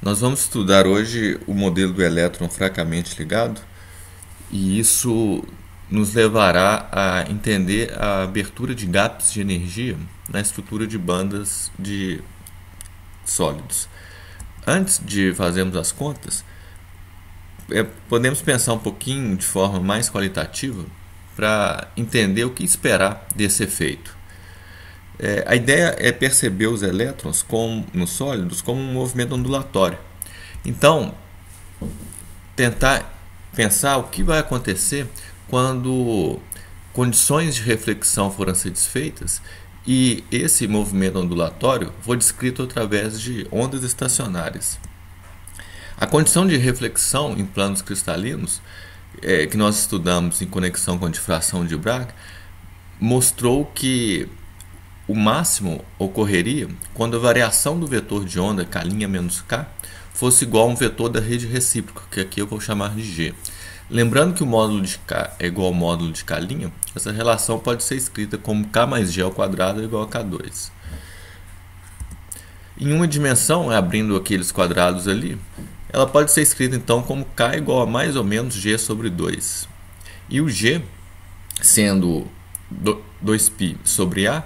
Nós vamos estudar hoje o modelo do elétron fracamente ligado e isso nos levará a entender a abertura de gaps de energia na estrutura de bandas de sólidos. Antes de fazermos as contas, podemos pensar um pouquinho de forma mais qualitativa para entender o que esperar desse efeito. A ideia é perceber os elétrons nos sólidos como um movimento ondulatório. Então, tentar pensar o que vai acontecer quando condições de reflexão forem satisfeitas e esse movimento ondulatório for descrito através de ondas estacionárias. A condição de reflexão em planos cristalinos, que nós estudamos em conexão com a difração de Bragg, mostrou que o máximo ocorreria quando a variação do vetor de onda K' menos K fosse igual a um vetor da rede recíproca, que aqui eu vou chamar de G. Lembrando que o módulo de K é igual ao módulo de K', essa relação pode ser escrita como K mais G ao quadrado é igual a K2. Em uma dimensão, abrindo aqueles quadrados ali, ela pode ser escrita então como K igual a mais ou menos G sobre 2. E o G, sendo 2π sobre A,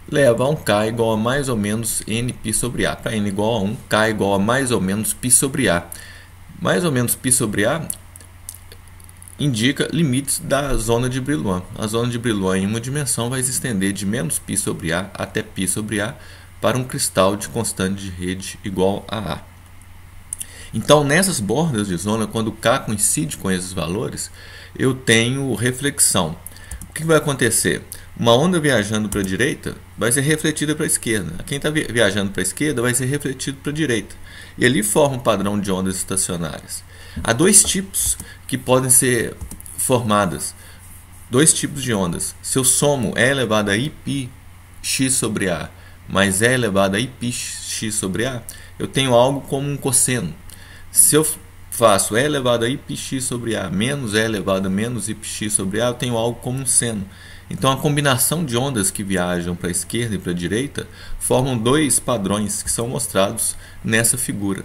leva a um K igual a mais ou menos nπ sobre A. Para n igual a 1, K igual a mais ou menos π sobre A. Mais ou menos π sobre A indica limites da zona de Brillouin. A zona de Brillouin em uma dimensão vai se estender de menos π sobre A até π sobre A para um cristal de constante de rede igual a A. Então, nessas bordas de zona, quando K coincide com esses valores, eu tenho reflexão. O que vai acontecer? Uma onda viajando para a direita vai ser refletida para a esquerda. Quem está viajando para a esquerda vai ser refletido para a direita. E ali forma um padrão de ondas estacionárias. Há dois tipos que podem ser formadas. Dois tipos de ondas. Se eu somo E elevado a Iπ x sobre A mais E elevado a Iπ x sobre A, eu tenho algo como um cosseno. Se eu faço E elevado a Iπx sobre A menos E elevado a menos Iπx sobre A, eu tenho algo como um seno. Então, a combinação de ondas que viajam para a esquerda e para a direita formam dois padrões que são mostrados nessa figura.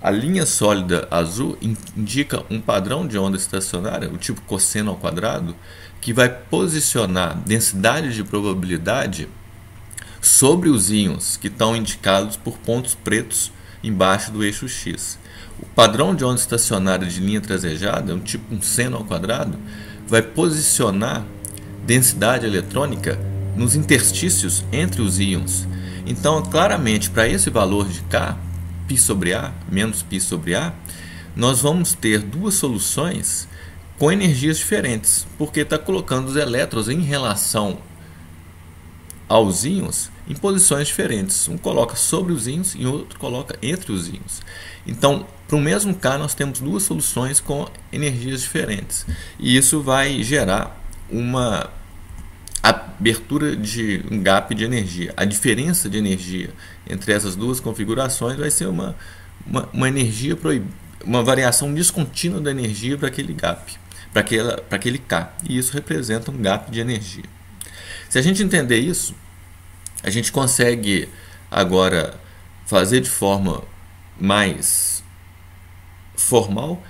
A linha sólida azul indica um padrão de onda estacionária, o tipo cosseno ao quadrado, que vai posicionar densidade de probabilidade sobre os íons que estão indicados por pontos pretos embaixo do eixo X. O padrão de onda estacionária de linha trasejada, um tipo um seno ao quadrado, vai posicionar densidade eletrônica nos interstícios entre os íons. Então, claramente, para esse valor de K, π sobre A, menos π sobre A, nós vamos ter duas soluções com energias diferentes, porque está colocando os elétrons em relação aos íons em posições diferentes. Um coloca sobre os íons e o outro coloca entre os íons. Então, para o mesmo K, nós temos duas soluções com energias diferentes. E isso vai gerar uma abertura de um gap de energia. A diferença de energia entre essas duas configurações vai ser uma energia uma variação descontínua da energia para aquele gap, para aquele K. E isso representa um gap de energia. Se a gente entender isso, a gente consegue agora fazer de forma mais formal,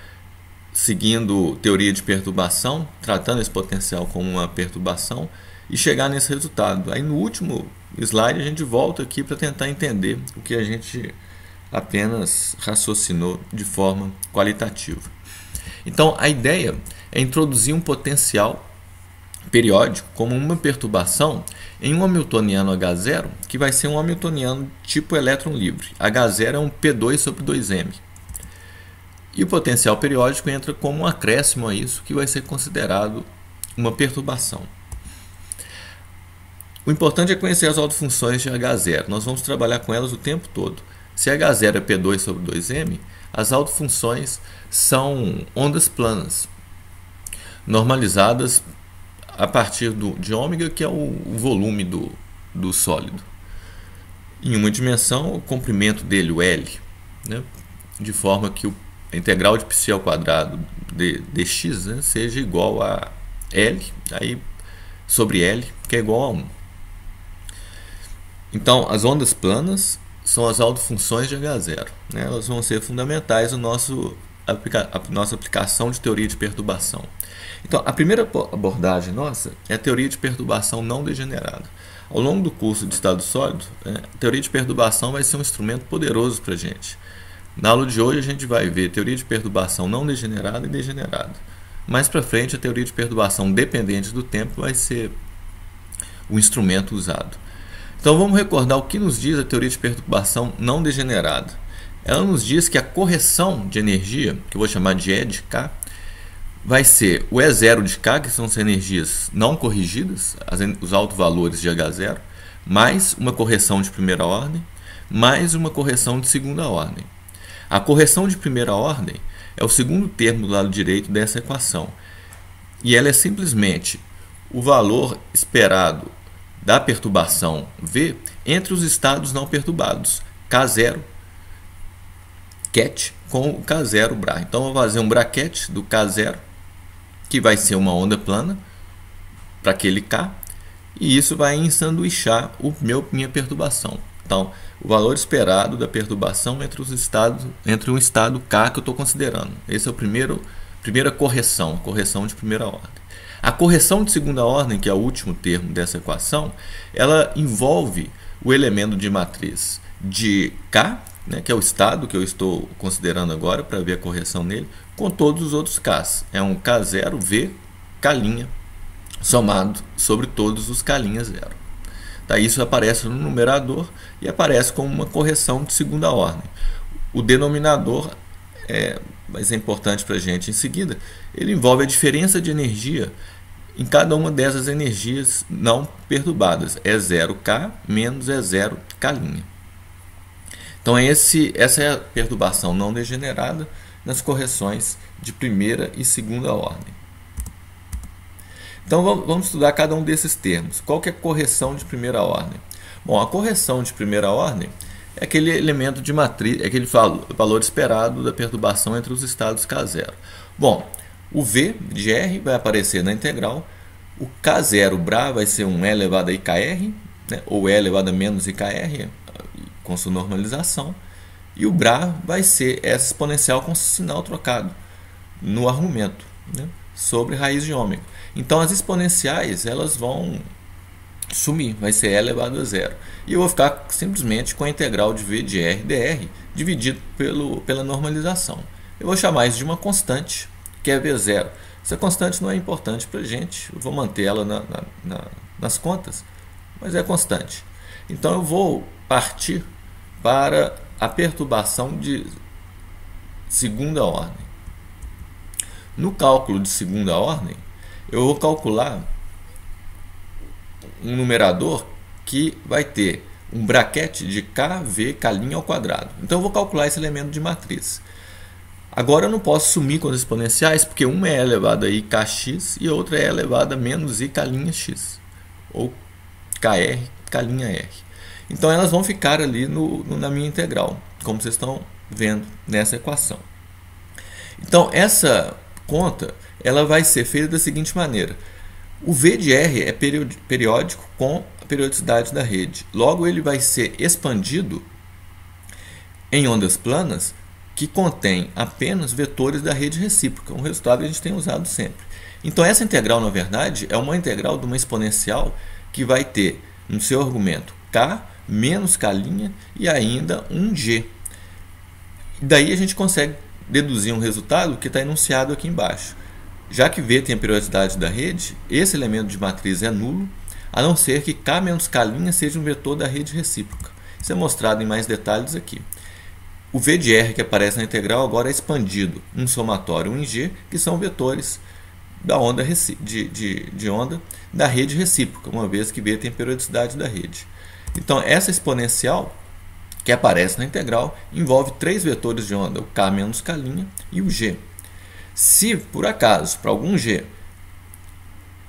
seguindo teoria de perturbação, tratando esse potencial como uma perturbação e chegar nesse resultado. Aí no último slide a gente volta aqui para tentar entender o que a gente apenas raciocinou de forma qualitativa. Então a ideia é introduzir um potencial periódico como uma perturbação em um hamiltoniano H0, que vai ser um hamiltoniano tipo elétron livre. H0 é um P2 sobre 2m. E o potencial periódico entra como um acréscimo a isso, que vai ser considerado uma perturbação. O importante é conhecer as autofunções de H0. Nós vamos trabalhar com elas o tempo todo. Se H0 é P2 sobre 2m, as autofunções são ondas planas, normalizadas a partir de ômega, que é o volume do sólido. Em uma dimensão, o comprimento dele, o L, né, de forma que a integral de π ao quadrado de dx, né, seja igual a L aí, sobre L, que é igual a 1. Então, as ondas planas são as autofunções de H0. Né? Elas vão ser fundamentais no nossa aplicação de teoria de perturbação. Então, a primeira abordagem nossa é a teoria de perturbação não degenerada. Ao longo do curso de estado sólido, a teoria de perturbação vai ser um instrumento poderoso para a gente. Na aula de hoje a gente vai ver teoria de perturbação não degenerada e degenerada. Mais para frente, a teoria de perturbação dependente do tempo vai ser o instrumento usado. Então vamos recordar o que nos diz a teoria de perturbação não degenerada. Ela nos diz que a correção de energia, que eu vou chamar de E de K, vai ser o E0 de K, que são as energias não corrigidas, os autovalores de H0, mais uma correção de primeira ordem, mais uma correção de segunda ordem. A correção de primeira ordem é o segundo termo do lado direito dessa equação. E ela é simplesmente o valor esperado da perturbação V entre os estados não perturbados, K0 ket com o K0 bra. Então, eu vou fazer um braquete do K0, que vai ser uma onda plana para aquele K, e isso vai ensanduichar minha perturbação. Então, o valor esperado da perturbação entre um estado K que eu estou considerando. Esse é a primeira correção de primeira ordem. A correção de segunda ordem, que é o último termo dessa equação, ela envolve o elemento de matriz de K, né, que é o estado que eu estou considerando agora para ver a correção nele, com todos os outros Ks. É um K0, V, K' somado sobre todos os K'0. Tá, isso aparece no numerador e aparece como uma correção de segunda ordem. O denominador, mas é importante para a gente em seguida, ele envolve a diferença de energia em cada uma dessas energias não perturbadas. E0K menos E0K'. Então essa é a perturbação não degenerada nas correções de primeira e segunda ordem. Então vamos estudar cada um desses termos. Qual que é a correção de primeira ordem? Bom, a correção de primeira ordem é aquele elemento de matriz, é aquele valor esperado da perturbação entre os estados K0. Bom, o V de R vai aparecer na integral, o K0 bra vai ser um E elevado a IKR, né, ou E elevado a menos IKR, com sua normalização, e o bra vai ser essa exponencial com sinal trocado no argumento, né, sobre raiz de ômega. Então as exponenciais elas vão sumir, vai ser E elevado a zero. E eu vou ficar simplesmente com a integral de V de R dr dividido pela normalização. Eu vou chamar isso de uma constante, que é V0. Essa constante não é importante para a gente, eu vou manter ela nas contas, mas é constante. Então eu vou partir para a perturbação de segunda ordem. No cálculo de segunda ordem, eu vou calcular um numerador que vai ter um braquete de KV, K' ao quadrado. Então eu vou calcular esse elemento de matriz. Agora eu não posso sumir com as exponenciais, porque uma é elevada a IKx e a outra é elevada a menos IK'x, ou KR, K'R. Então elas vão ficar ali na minha integral, como vocês estão vendo nessa equação. Então essa conta ela vai ser feita da seguinte maneira. O V de R é periódico com a periodicidade da rede. Logo, ele vai ser expandido em ondas planas que contém apenas vetores da rede recíproca, um resultado que a gente tem usado sempre. Então, essa integral, na verdade, é uma integral de uma exponencial que vai ter no seu argumento K menos K' e ainda um G. Daí a gente consegue deduzir um resultado que está enunciado aqui embaixo. Já que V tem a periodicidade da rede, esse elemento de matriz é nulo, a não ser que K menos K' seja um vetor da rede recíproca. Isso é mostrado em mais detalhes aqui. O V de R que aparece na integral agora é expandido um somatório em G, que são vetores da onda de onda da rede recíproca, uma vez que V tem a periodicidade da rede. Então, essa exponencial que aparece na integral envolve três vetores de onda, o K menos K' e o G. Se, por acaso, para algum G,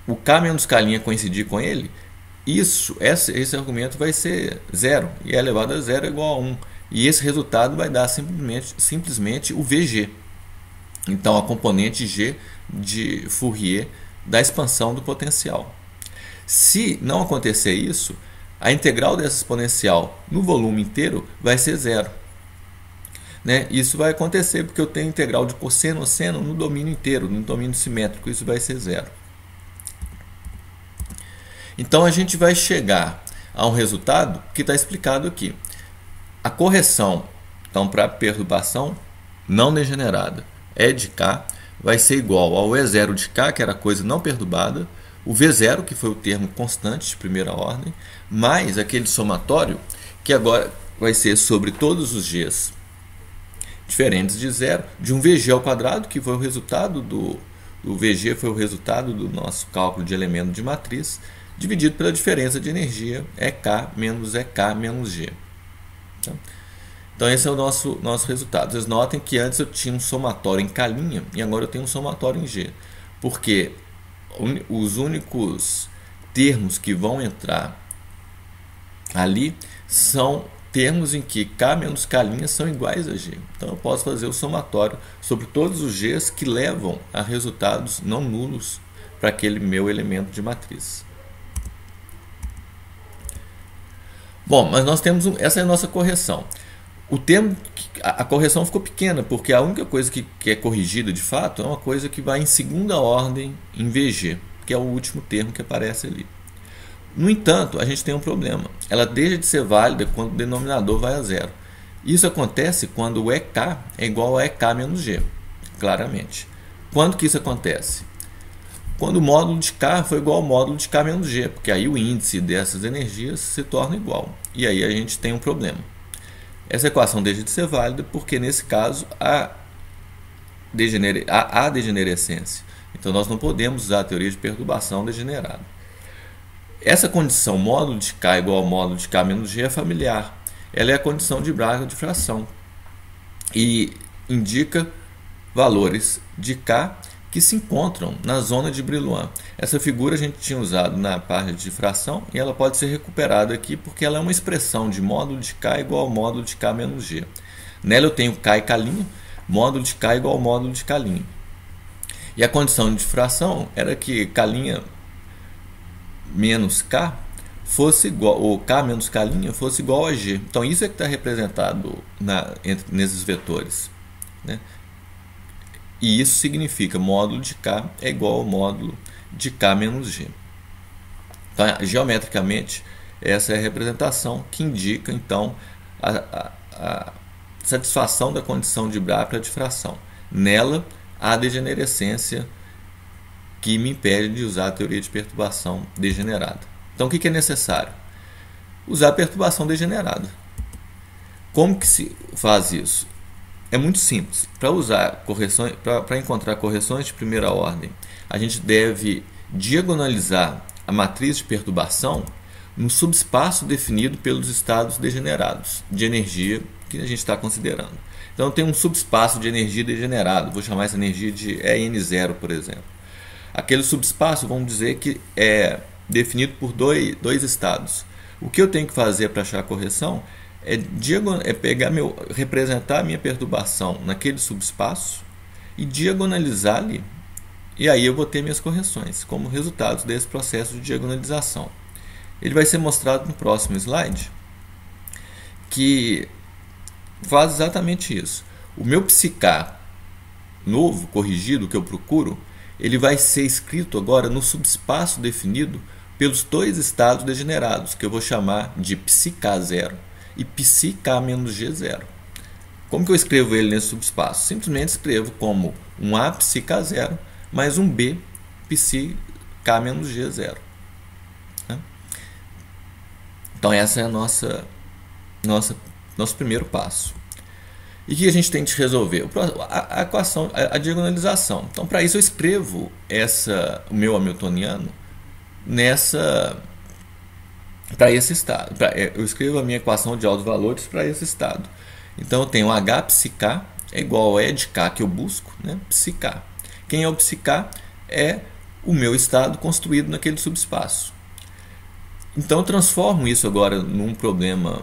o K menos K' coincidir com ele, esse argumento vai ser zero, e E elevado a zero é igual a 1. E esse resultado vai dar simplesmente o VG. Então, a componente G de Fourier da expansão do potencial. Se não acontecer isso, a integral dessa exponencial no volume inteiro vai ser zero. Né? Isso vai acontecer porque eu tenho integral de cosseno seno no domínio inteiro, no domínio simétrico, isso vai ser zero. Então a gente vai chegar a um resultado que está explicado aqui. A correção, então, para a perturbação não degenerada E de K vai ser igual ao E0 de K, que era a coisa não perturbada, o V0, que foi o termo constante de primeira ordem, mais aquele somatório, que agora vai ser sobre todos os Gs diferentes de zero, de um VG ao quadrado, que foi o resultado do VG, foi o resultado do nosso cálculo de elemento de matriz, dividido pela diferença de energia EK menos G. Então esse é o nosso resultado. Vocês notem que antes eu tinha um somatório em K' e agora eu tenho um somatório em G. Porque os únicos termos que vão entrar ali são termos em que K menos K' são iguais a G. Então eu posso fazer o somatório sobre todos os Gs que levam a resultados não nulos para aquele meu elemento de matriz. Bom, mas nós temos essa é a nossa correção. A correção ficou pequena, porque a única coisa que é corrigida de fato é uma coisa que vai em segunda ordem em VG, que é o último termo que aparece ali. No entanto, a gente tem um problema. Ela deixa de ser válida quando o denominador vai a zero. Isso acontece quando o EK é igual a EK menos G, claramente. Quando que isso acontece? Quando o módulo de K for igual ao módulo de K menos G, porque aí o índice dessas energias se torna igual. E aí a gente tem um problema. Essa equação deixa de ser válida porque, nesse caso, há degenerescência. Então, nós não podemos usar a teoria de perturbação degenerada. Essa condição módulo de K igual ao módulo de K menos G é familiar. Ela é a condição de Bragg de fração e indica valores de K que se encontram na zona de Brillouin. Essa figura a gente tinha usado na parte de fração e ela pode ser recuperada aqui porque ela é uma expressão de módulo de K igual ao módulo de K menos G. Nela eu tenho K e K', módulo de K igual ao módulo de K'. E a condição de fração era que K' menos K fosse igual, ou K menos K' fosse igual a G. Então isso é que está representado nesses vetores, né? E isso significa módulo de K é igual ao módulo de K menos G. Então, geometricamente, essa é a representação que indica, então, a satisfação da condição de Bragg para a difração. Nela, há degenerescência que me impede de usar a teoria de perturbação degenerada. Então, o que é necessário? Usar a perturbação degenerada. Como que se faz isso? É muito simples. Para encontrar correções de primeira ordem, a gente deve diagonalizar a matriz de perturbação no subespaço definido pelos estados degenerados de energia que a gente está considerando. Então, tem um subespaço de energia degenerado. Vou chamar essa energia de EN0, por exemplo. Aquele subespaço, vamos dizer que é definido por dois estados. O que eu tenho que fazer para achar a correção é representar a minha perturbação naquele subespaço e diagonalizar ali. E aí eu vou ter minhas correções como resultados desse processo de diagonalização. Ele vai ser mostrado no próximo slide, que faz exatamente isso. O meu psiK novo, corrigido, que eu procuro, ele vai ser escrito agora no subespaço definido pelos dois estados degenerados, que eu vou chamar de psiK0 e psiK menos G0. Como que eu escrevo ele nesse subespaço? Simplesmente escrevo como um A psiK0 mais um B psiK menos G0. Então essa é a nosso primeiro passo. E o que a gente tem que resolver? A equação, a diagonalização. Então, para isso eu escrevo o meu hamiltoniano para esse estado. Eu escrevo a minha equação de altos valores para esse estado. Então eu tenho H psiK é igual a E de K que eu busco, né? PsiK. Quem é o psiK? É o meu estado construído naquele subespaço. Então eu transformo isso agora num problema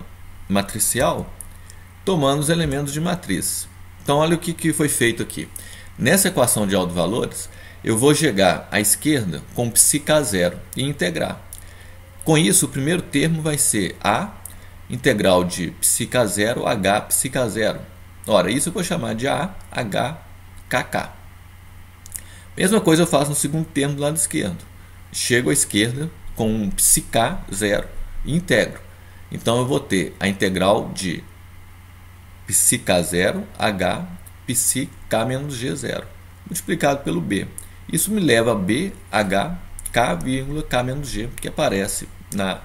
matricial, tomando os elementos de matriz. Então olha o que foi feito aqui. Nessa equação de altos valores, eu vou chegar à esquerda com psiK0 e integrar. Com isso, o primeiro termo vai ser A integral de πk0 h πk0. Ora, isso eu vou chamar de A, H, KK. Mesma coisa eu faço no segundo termo do lado esquerdo. Chego à esquerda com um πk0 e integro. Então eu vou ter a integral de πk0 h πk menos g0 multiplicado pelo b. Isso me leva a b, h, k, k menos g, que aparece na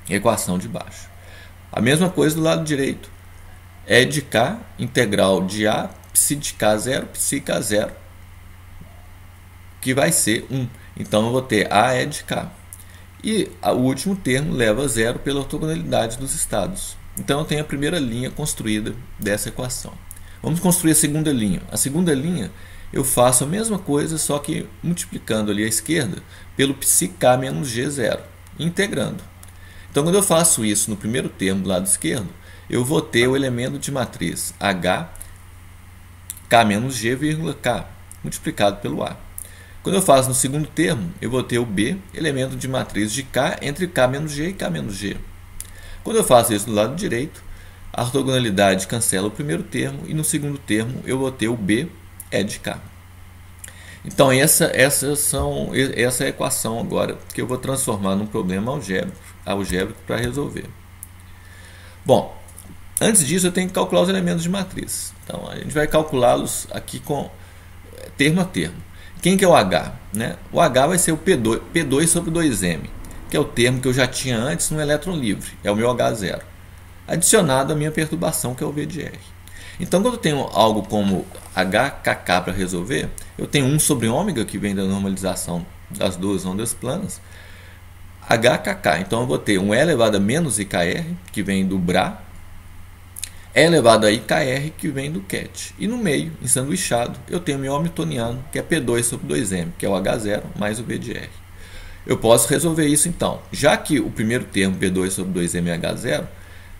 equação de baixo. A mesma coisa do lado direito. E de k, integral de a, psi de k0, psi k0, que vai ser 1. Então eu vou ter a e de k. E o último termo leva a zero pela ortogonalidade dos estados. Então eu tenho a primeira linha construída dessa equação. Vamos construir a segunda linha. A segunda linha eu faço a mesma coisa, só que multiplicando ali à esquerda pelo psi k menos g0, integrando. Então quando eu faço isso no primeiro termo do lado esquerdo, eu vou ter o elemento de matriz h, k menos g, k, multiplicado pelo a. Quando eu faço no segundo termo, eu vou ter o b, elemento de matriz de k entre k menos g e k menos g. Quando eu faço isso do lado direito, a ortogonalidade cancela o primeiro termo e no segundo termo eu vou ter o b e de k. Então essa é a equação agora que eu vou transformar num problema algébrico para resolver. Bom, antes disso eu tenho que calcular os elementos de matriz. Então a gente vai calculá-los aqui com termo a termo. Quem que é o H? Né? O H vai ser o P2 sobre 2M, que é o termo que eu já tinha antes no elétron livre, é o meu H0, adicionado à minha perturbação, que é o V de R. Então, quando eu tenho algo como HKK para resolver, eu tenho 1 sobre ômega, que vem da normalização das duas ondas planas, HKK. Então, eu vou ter um E elevado a menos IKR, que vem do Bra, E elevado a IKR, que vem do Ket. E no meio, ensanduichado, eu tenho meu hamiltoniano, que é P2 sobre 2M, que é o H0 mais o V de R. Eu posso resolver isso então. Já que o primeiro termo, P2 sobre 2M é H0,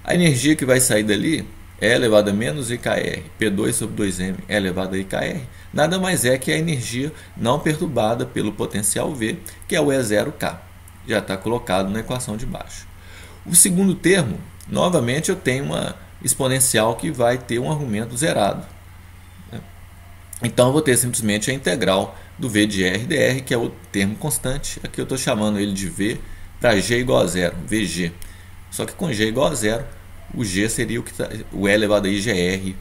a energia que vai sair dali, E elevado a menos IKR, P2 sobre 2M é elevado a IKR, nada mais é que a energia não perturbada pelo potencial V, que é o E0K. Já está colocado na equação de baixo. O segundo termo, novamente eu tenho uma exponencial que vai ter um argumento zerado. Então eu vou ter simplesmente a integral do V de R dr, que é o termo constante. Aqui eu estou chamando ele de V para G igual a zero, VG. Só que com G igual a zero, o G seria o E elevado a IGR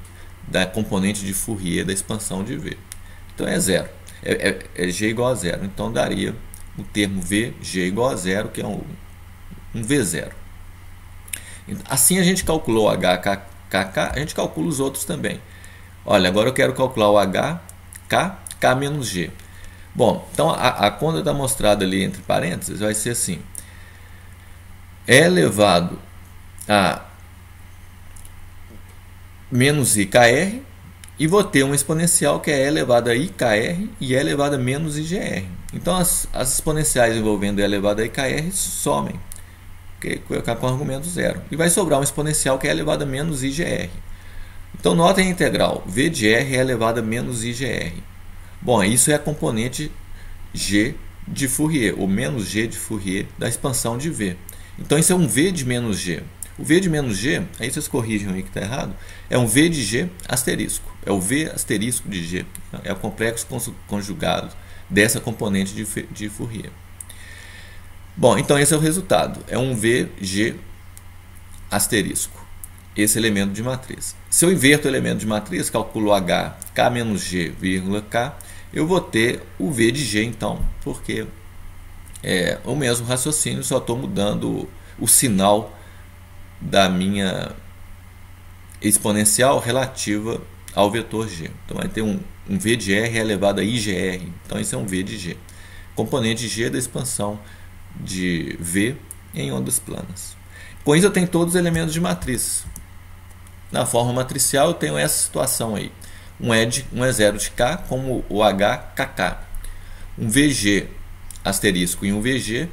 da componente de Fourier da expansão de V. Então é zero, é G igual a zero. Então daria o termo VG igual a zero, que é um V0. Assim a gente calculou o HKK, a gente calcula os outros também. Olha, agora eu quero calcular o HK menos G. Bom, então a conta está mostrada ali entre parênteses, vai ser assim. E elevado a menos IKR, e vou ter uma exponencial que é E elevado a IKR e E elevado a menos IGR. Então as exponenciais envolvendo E elevado a IKR somem, com argumento zero. E vai sobrar uma exponencial que é elevada a menos IGR. Então notem a integral. V de R é elevada a menos IGR. Bom, isso é a componente G de Fourier, ou menos G de Fourier da expansão de V. Então isso é um V de menos G. O V de menos G, aí vocês corrigem aí que está errado, é um V de G asterisco. É o V asterisco de G. É o complexo conjugado dessa componente de Fourier. Bom, então esse é o resultado. É um VG asterisco, esse elemento de matriz. Se eu inverto o elemento de matriz, calculo H, K menos G, K, eu vou ter o V de G, então, porque é o mesmo raciocínio, só estou mudando o sinal da minha exponencial relativa ao vetor G. Então vai ter um V de R elevado a IGR, então isso é um V de G. Componente G da expansão de V em ondas planas. Com isso eu tenho todos os elementos de matriz. Na forma matricial eu tenho essa situação aí. Um E0 de K como o HKK. Um VG asterisco e um VG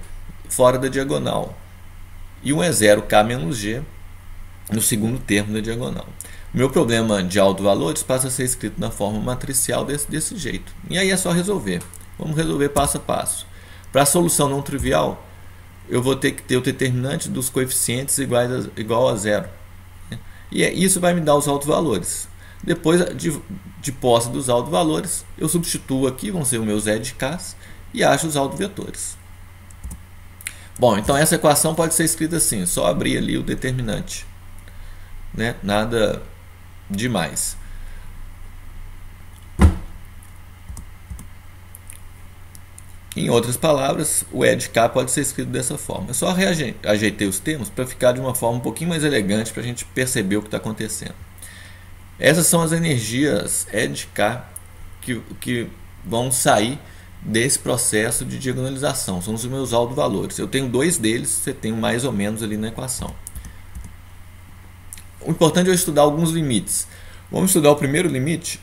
fora da diagonal. E um E0K menos G no segundo termo da diagonal. O meu problema de autovalores passa a ser escrito na forma matricial desse jeito. E aí é só resolver. Vamos resolver passo a passo. Para a solução não trivial, eu vou ter que ter o determinante dos coeficientes igual a zero, né? E isso vai me dar os autovalores. Depois de posse dos autovalores, eu substituo aqui, vão ser os meus EDKs, e acho os autovetores. Bom, então essa equação pode ser escrita assim, só abrir ali o determinante, né? Nada demais. Em outras palavras, o EDK pode ser escrito dessa forma. Eu só ajeitei os termos para ficar de uma forma um pouquinho mais elegante para a gente perceber o que está acontecendo. Essas são as energias EDK que vão sair desse processo de diagonalização. São os meus autovalores. Eu tenho dois deles, você tem mais ou menos ali na equação. O importante é eu estudar alguns limites. Vamos estudar o primeiro limite,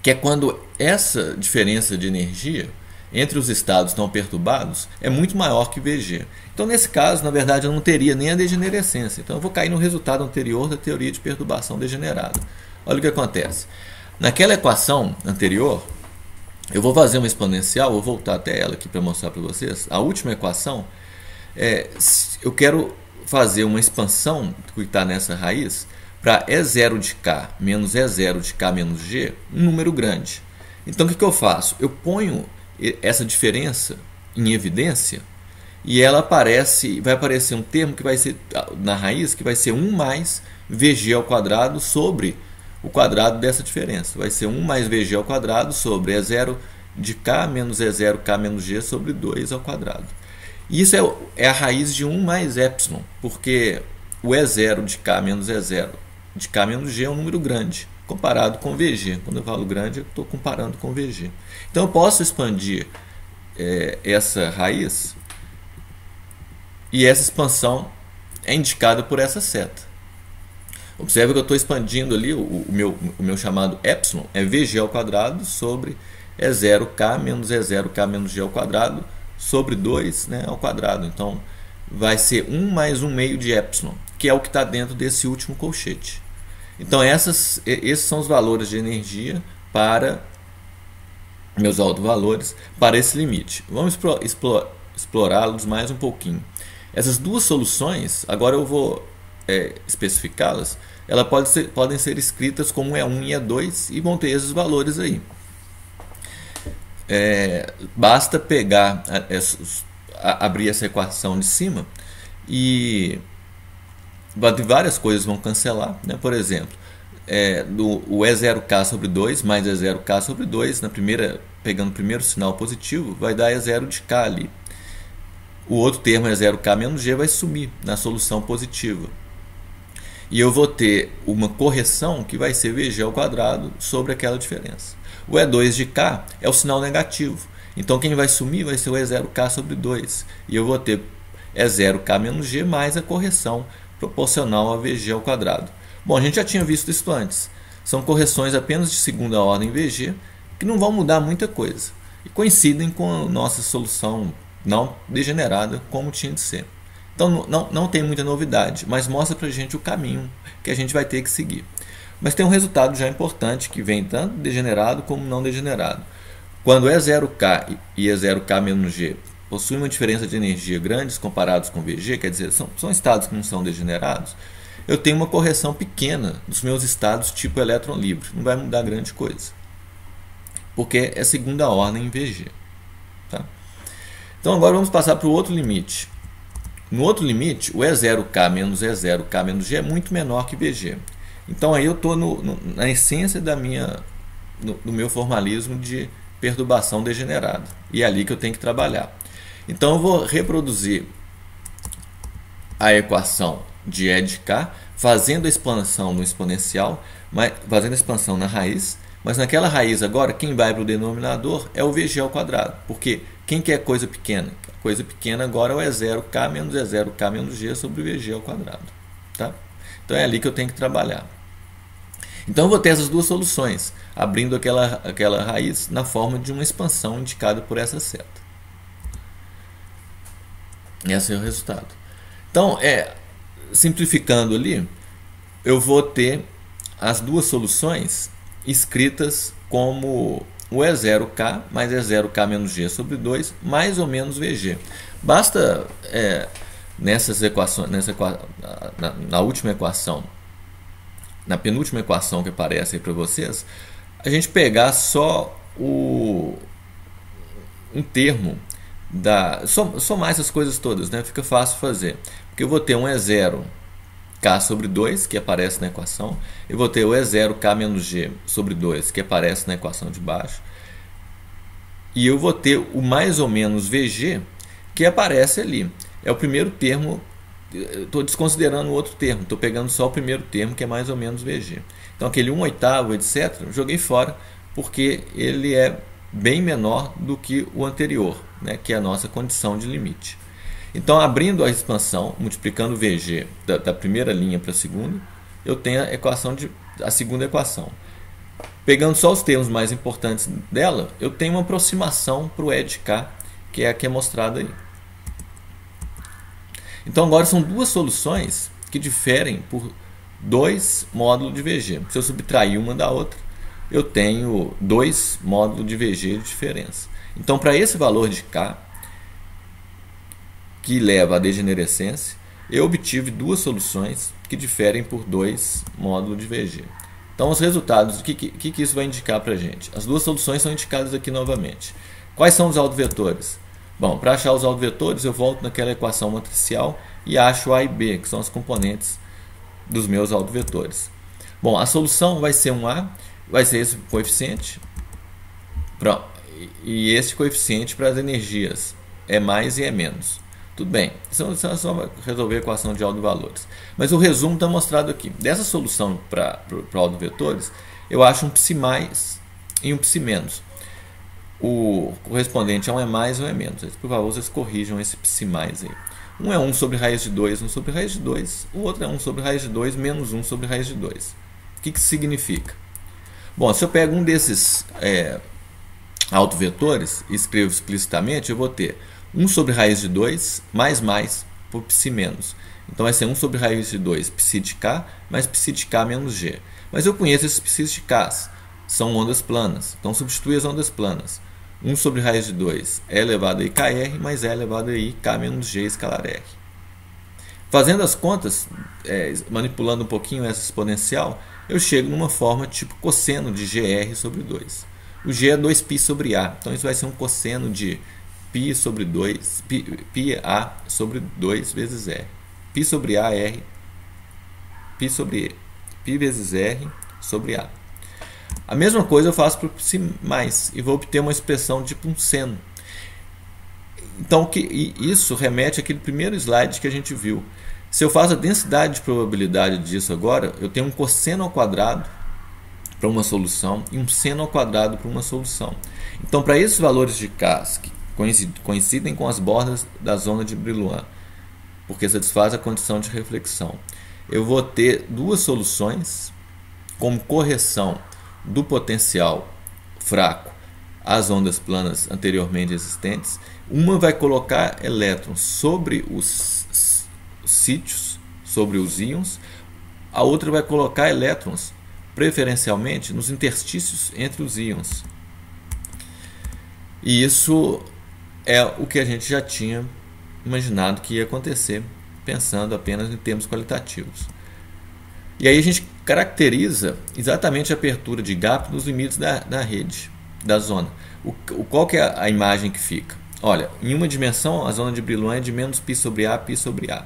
que é quando essa diferença de energia entre os estados não perturbados é muito maior que VG. Então, nesse caso, na verdade, eu não teria nem a degenerescência. Então, eu vou cair no resultado anterior da teoria de perturbação degenerada. Olha o que acontece. Naquela equação anterior, eu vou fazer uma exponencial, vou voltar até ela aqui para mostrar para vocês. A última equação, eu quero fazer uma expansão que está nessa raiz para E0 de K menos E0 de K menos G, um número grande. Então, o que eu faço? Eu ponho essa diferença em evidência e ela vai aparecer um termo que vai ser na raiz, que vai ser 1 mais VG ao quadrado sobre o quadrado dessa diferença. Vai ser 1 mais VG ao quadrado sobre E0 de K menos E0 K menos G sobre 2 ao quadrado. E isso é a raiz de 1 mais epsilon, porque o E0 de K menos E0 de K menos G é um número grande comparado com VG. Quando eu falo grande, eu estou comparando com VG. Então, eu posso expandir essa raiz e essa expansão é indicada por essa seta. Observe que eu estou expandindo ali o meu chamado epsilon, é VG ao quadrado sobre E0K menos E0K menos G ao quadrado sobre 2, né, ao quadrado. Então, vai ser 1 mais 1 meio de epsilon, que é o que está dentro desse último colchete. Então, esses são os valores de energia para meus autovalores para esse limite. Vamos explorá-los mais um pouquinho. Essas duas soluções, agora eu vou especificá-las, elas podem ser escritas como E1 e E2 e vão ter esses valores aí. Basta pegar, abrir essa equação de cima e várias coisas vão cancelar, né? Por exemplo, o E0K sobre 2 mais E0K sobre 2, pegando o primeiro sinal positivo, vai dar E0 de K ali. O outro termo, E0K menos G, vai sumir na solução positiva. E eu vou ter uma correção que vai ser VG ao quadrado sobre aquela diferença. O E2 de K é o sinal negativo. Então, quem vai sumir vai ser o E0K sobre 2. E eu vou ter E0K menos G mais a correção proporcional a VG ao quadrado. Bom, a gente já tinha visto isso antes. São correções apenas de segunda ordem VG que não vão mudar muita coisa. E coincidem com a nossa solução não degenerada como tinha de ser. Então não tem muita novidade, mas mostra para a gente o caminho que a gente vai ter que seguir. Mas tem um resultado já importante que vem tanto degenerado como não degenerado. Quando E0K e E0K menos G possuem uma diferença de energia grandes comparados com VG, quer dizer, são estados que não são degenerados, eu tenho uma correção pequena dos meus estados tipo elétron livre. Não vai mudar grande coisa, porque é segunda ordem em VG. Tá? Então agora vamos passar para o outro limite. No outro limite, o E0K menos E0K menos G é muito menor que VG. Então aí eu estou na essência do meu formalismo de perturbação degenerada. E é ali que eu tenho que trabalhar. Então eu vou reproduzir a equação de E de K, fazendo a expansão no exponencial, fazendo a expansão na raiz, mas naquela raiz agora, quem vai para o denominador é o VG ao quadrado, porque quem quer coisa pequena? Coisa pequena agora é o E0K menos E0K menos G sobre VG ao quadrado. Tá? Então é ali que eu tenho que trabalhar. Então eu vou ter essas duas soluções, abrindo aquela raiz na forma de uma expansão indicada por essa seta. Esse é o resultado. Então, simplificando ali, eu vou ter as duas soluções escritas como o E0K mais E0K menos G sobre 2 mais ou menos VG. Basta nessas equações, na última equação, na penúltima equação que aparece aí para vocês, a gente pegar só um termo, somar essas coisas todas, né? Fica fácil fazer, porque eu vou ter um E0K sobre 2, que aparece na equação, eu vou ter o E0K menos G sobre 2, que aparece na equação de baixo, e eu vou ter o mais ou menos VG, que aparece ali. É o primeiro termo, estou desconsiderando o outro termo, estou pegando só o primeiro termo, que é mais ou menos VG. Então aquele 1/8, etc., joguei fora, porque ele é bem menor do que o anterior, né, que é a nossa condição de limite. Então, abrindo a expansão, multiplicando o VG da primeira linha para a segunda, eu tenho a segunda equação. Pegando só os termos mais importantes dela, eu tenho uma aproximação para o E de K, que é a que é mostrada aí. Então, agora são duas soluções que diferem por 2 módulos de VG. Se eu subtrair uma da outra, eu tenho 2 módulos de VG de diferença. Então, para esse valor de K, que leva à degenerescência, eu obtive duas soluções que diferem por 2 módulos de VG. Então, os resultados, o que isso vai indicar para a gente? As duas soluções são indicadas aqui novamente. Quais são os autovetores? Bom, para achar os autovetores, eu volto naquela equação matricial e acho A e B, que são os componentes dos meus autovetores. Bom, a solução vai ser um A, vai ser esse coeficiente, pronto, e esse coeficiente para as energias é mais e é menos. Tudo bem, isso é só resolver a equação de autovalores. Mas o resumo está mostrado aqui. Dessa solução para autovetores, eu acho um psi mais e um psi menos. O correspondente a um é mais ou é menos. Por favor, vocês corrijam esse psi mais aí. Um é 1 sobre raiz de 2, 1 sobre raiz de 2. O outro é 1 sobre raiz de 2 menos 1 sobre raiz de 2. O que isso significa? Bom, se eu pego um desses autovetores e escrevo explicitamente, eu vou ter 1 sobre raiz de 2 mais por psi menos. Então vai ser 1 sobre raiz de 2 psi de K mais psi de K menos G. Mas eu conheço esses psis de K, são ondas planas. Então substitui as ondas planas. 1 sobre raiz de 2 é elevado a IKR mais é elevado a IK menos G escalar R. Fazendo as contas, manipulando um pouquinho essa exponencial, eu chego numa forma tipo cosseno de GR sobre 2. O G é 2π sobre A, então isso vai ser um cosseno de π sobre 2, π A sobre 2 vezes R. π sobre A, R, π sobre E. π vezes R sobre A. A mesma coisa eu faço para o psi mais e vou obter uma expressão tipo um seno. Então isso remete àquele primeiro slide que a gente viu. Se eu faço a densidade de probabilidade disso agora, eu tenho um cosseno ao quadrado para uma solução e um seno ao quadrado para uma solução. Então, para esses valores de K que coincidem com as bordas da zona de Brillouin, porque satisfaz a condição de reflexão, eu vou ter duas soluções como correção do potencial fraco às ondas planas anteriormente existentes. Uma vai colocar elétrons sobre os sítios, sobre os íons. A outra vai colocar elétrons preferencialmente nos interstícios entre os íons. E isso é o que a gente já tinha imaginado que ia acontecer, pensando apenas em termos qualitativos. E aí a gente caracteriza exatamente a apertura de gap nos limites da rede, da zona. Qual que é a imagem que fica? Olha, em uma dimensão, a zona de Brillouin é de menos π sobre A, π sobre A.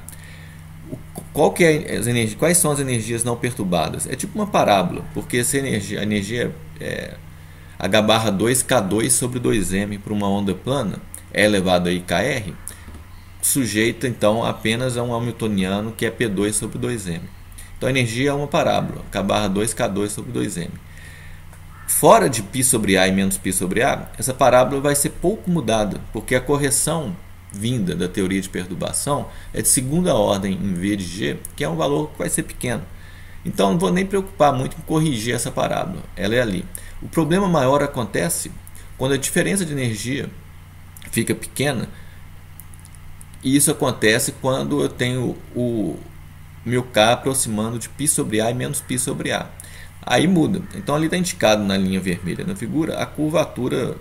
Quais são as energias não perturbadas? É tipo uma parábola, porque a energia é H/2K2 sobre 2m para uma onda plana, é elevado a IKR, sujeita então apenas a um hamiltoniano que é P2 sobre 2m. Então a energia é uma parábola, K/2K2 sobre 2m. Fora de π sobre A e menos π sobre A, essa parábola vai ser pouco mudada, porque a correção vinda da teoria de perturbação é de segunda ordem em V de G, que é um valor que vai ser pequeno. Então não vou nem preocupar muito em corrigir essa parábola, ela é ali. O problema maior acontece quando a diferença de energia fica pequena, e isso acontece quando eu tenho o meu K aproximando de π sobre A e menos π sobre A. Aí muda. Então ali está indicado na linha vermelha na figura a curvatura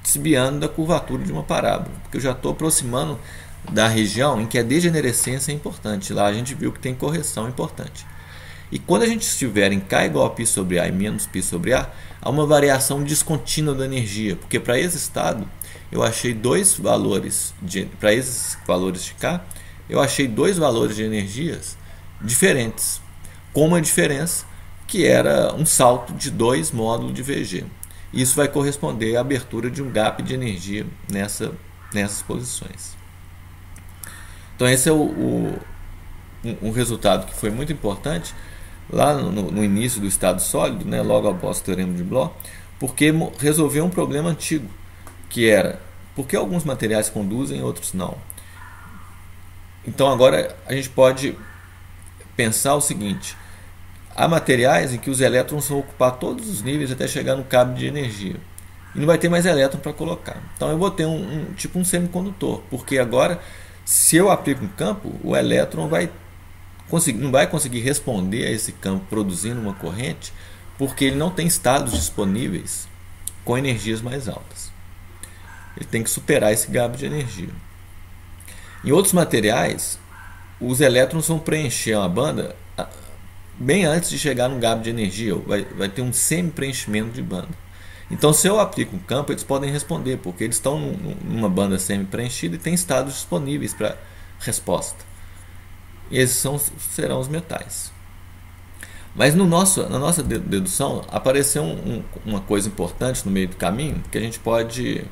desviando da curvatura de uma parábola, porque eu já estou aproximando da região em que a degenerescência é importante. Lá a gente viu que tem correção importante. E quando a gente estiver em K igual a π sobre A e menos π sobre A, há uma variação descontínua da energia, porque para esse estado eu achei dois valores, para esses valores de K, eu achei dois valores de energias diferentes, com uma diferença que era um salto de 2 módulos de VG. Isso vai corresponder à abertura de um gap de energia nessas posições. Então esse é um resultado que foi muito importante lá no início do estado sólido, né, logo após o teorema de Bloch, porque resolveu um problema antigo, que era por que alguns materiais conduzem e outros não. Então agora a gente pode pensar o seguinte: há materiais em que os elétrons vão ocupar todos os níveis até chegar no cabo de energia. E não vai ter mais elétron para colocar. Então eu vou ter tipo um semicondutor, porque agora, se eu aplico um campo, o elétron não vai conseguir responder a esse campo produzindo uma corrente, porque ele não tem estados disponíveis com energias mais altas. Ele tem que superar esse gap de energia. Em outros materiais, os elétrons vão preencher uma banda bem antes de chegar no gap de energia. Vai ter um semi-preenchimento de banda. Então, se eu aplico um campo, eles podem responder, porque eles estão numa banda semi-preenchida e tem estados disponíveis para resposta. E esses serão os metais. Mas na nossa dedução apareceu uma coisa importante no meio do caminho que a gente pode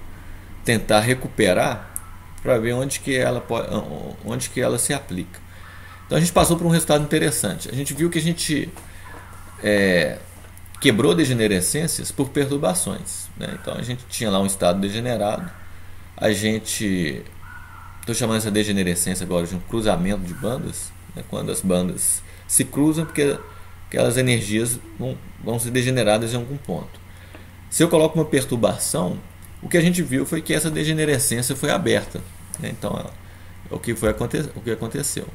tentar recuperar para ver onde que ela se aplica. Então a gente passou por um resultado interessante. A gente viu que a gente quebrou degenerescências por perturbações, né? Então a gente tinha lá um estado degenerado. Estou chamando essa degenerescência agora de um cruzamento de bandas, né? Quando as bandas se cruzam, porque aquelas energias vão ser degeneradas em algum ponto. Se eu coloco uma perturbação, o que a gente viu foi que essa degenerescência foi aberta, né? Então o que aconteceu.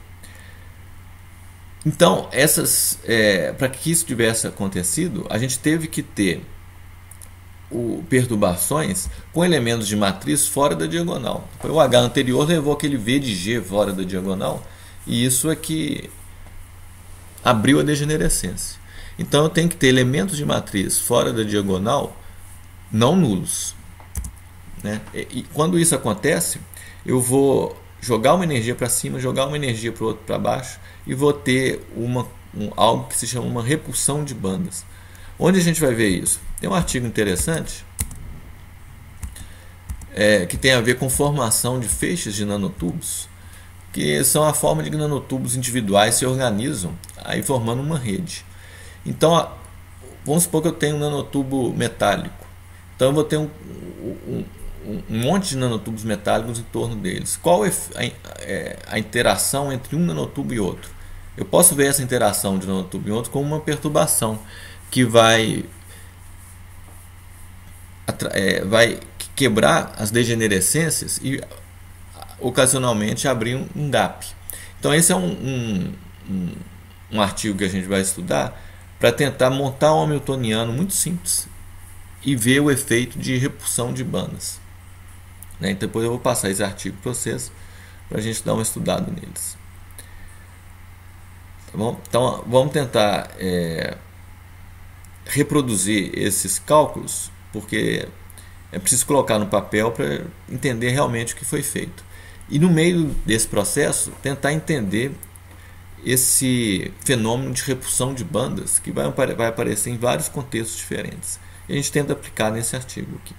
Então, para que isso tivesse acontecido, a gente teve que ter perturbações com elementos de matriz fora da diagonal. O H anterior levou aquele V de G fora da diagonal, e isso é que abriu a degenerescência. Então eu tenho que ter elementos de matriz fora da diagonal não nulos, né? E quando isso acontece, eu vou jogar uma energia para cima, jogar uma energia para o outro para baixo, e vou ter algo que se chama uma repulsão de bandas. Onde a gente vai ver isso? Tem um artigo interessante que tem a ver com formação de feixes de nanotubos, que são a forma de que nanotubos individuais se organizam, aí formando uma rede. Então, vamos supor que eu tenho um nanotubo metálico. Então eu vou ter um monte de nanotubos metálicos em torno deles. Qual é a interação entre um nanotubo e outro? Eu posso ver essa interação de nanotubo e outro como uma perturbação que vai quebrar as degenerescências e ocasionalmente abrir um gap. Então esse é um artigo que a gente vai estudar para tentar montar um hamiltoniano muito simples e ver o efeito de repulsão de bandas, né? Então, depois eu vou passar esse artigo para vocês, para a gente dar uma estudada neles. Tá bom? Então vamos tentar reproduzir esses cálculos, porque é preciso colocar no papel para entender realmente o que foi feito. E no meio desse processo, tentar entender esse fenômeno de repulsão de bandas que vai aparecer em vários contextos diferentes. E a gente tenta aplicar nesse artigo aqui.